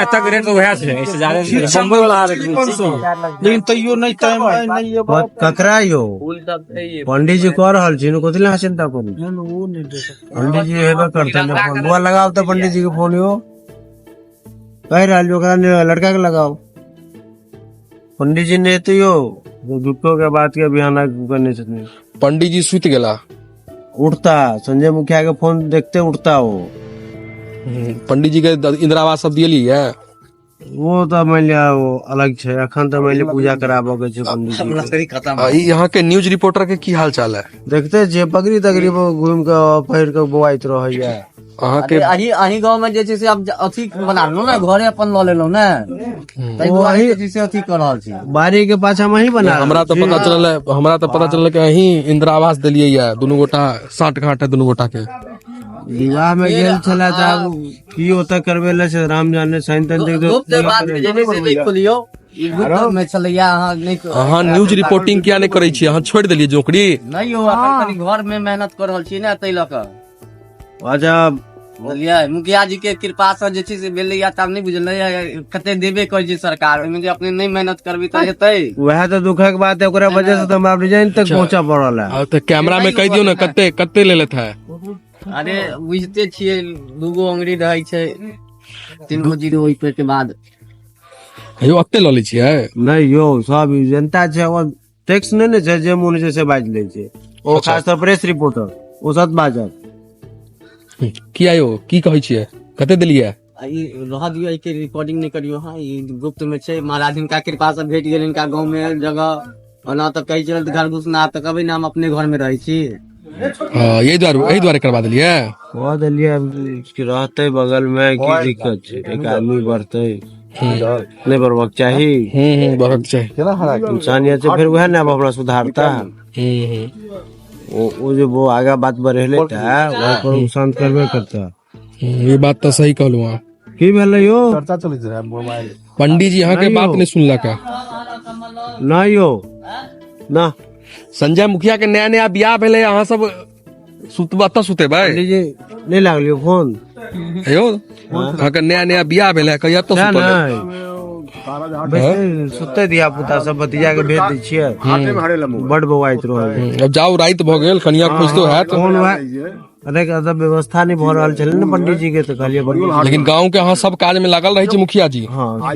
तक रेट तो वह है, इससे ज्यादा बम्बई वाला लेकिन तैयो नहीं टाइम नहीं ये बात ककरा यो पंडित जी कह रहल छी कथी ला चिंता करू पंडित जी हेबे करते ने फोन बुआ लगाओ तो पंडित जी के फोन यो कह रहल जो लड़का के लगाओ पंडित जी ने तो यो दुखों के बात के बहाना करने छथिन। पंडित जी सुत गेला, उठता संजय मुखिया के फोन देखते उठता हो। पंडित जी के इंदिरा आवास सब दियली है, वो तो मान लिया वो अलग छे, अखन तो मान लिया पूजा कराबो के छे पंडित जी। यहाँ के न्यूज रिपोर्टर के की हाल चाल है? देखते छे पगड़ी तगड़ी घूम के पहिर के बोआइत रहैया। अहाँ के अही गाँव में जे से अब अथी बना लो ना, घरे अपन ल लेलो ना, वही जैसे अथी कर रहल छी बारी के पाछा में ही बना। हमरा तो पता चलल कि अही इंदिरा आवास दिलिये या दुनू गोटा साठ घाट है दुनू गोटा के। विवाह में गेल छला त की होता करबेला से राम जाने साइंतन देख दो खोलियो में चलैया। अहाँ न्यूज रिपोर्टिंग किया नहीं करे छी? अहाँ छोड़ देलिए जोकड़ी? नहीं हो, अपन घर में मेहनत कर रहल छी ना, तै ल क अच्छा बुझलियै। मुखिया जी के कृपा से जे छै से भेलै या तब नहीं बुझल कते देबे कर छै सरकार, ओइमे जे अपने नहीं मेहनत करबी त हेतै। वह तो दुख के बात है, ओकरा वजह से तो हम डिजाइन तक पहुंचा पड़ल है। तो कैमरा में कह दियो ना कते ले लेत है। अरे बुझते छियै दूगो अंगड़ी रहै छै, तीन गो जीरो ओइ पे के बाद यो अत्ते ल लै छियै? नहीं यो सब जनता छे, वो टैक्स नहीं ने छे जे मुन से बाज ले छे। ओ खास तो प्रेस रिपोर्टर ओ सत बाजत किया यो की कहै छियै? कते देलियै? ई रह दियो, एके रिकॉर्डिंग नहीं करियो। हां ई गुप्त में छै, महाराज इनका कृपा से भेट गेल इनका गांव में जगह, ओना तो कहि चलत घर घुसना त कभी ना हम अपने घर में रहै छी। हां यही द्वारे करवा देलियै। कह देलियै कि रहते बगल में की दिक्कत छै, एक आदमी बढ़ते नहीं बढ़बाक चाहिए। बढ़क चाहिए इंसानियत से फिर वह ना अपना सुधारता। वो जो वो आगे बात बढ़ेले था वह पर शांत करबे करता। ये बात तो सही कहलू हां। की भेलै यो? चर्चा चलित रहे मोबाइल। पंडित जी यहाँ के बात नहीं सुनला का? ना यो ना संजय मुखिया के नया नया बियाह भेले, अहाँ सब सुते भाई पंडित जी नहीं लागलियो फोन अयो अहाँ के नया बियाह भेले कहिया तो सुते दिया पुता सब भतीजा के भेज दै छियै, बड़ बवाइत रहे। अब जाओ रात भ गेल, कनिया खोजतो है तो अरे व्यवस्था नहीं भ रहल छले ने पंडित जी के, तो कहलिए लेकिन गांव के अहाँ सब काज में लागल रही छी मुखिया जी। हाँ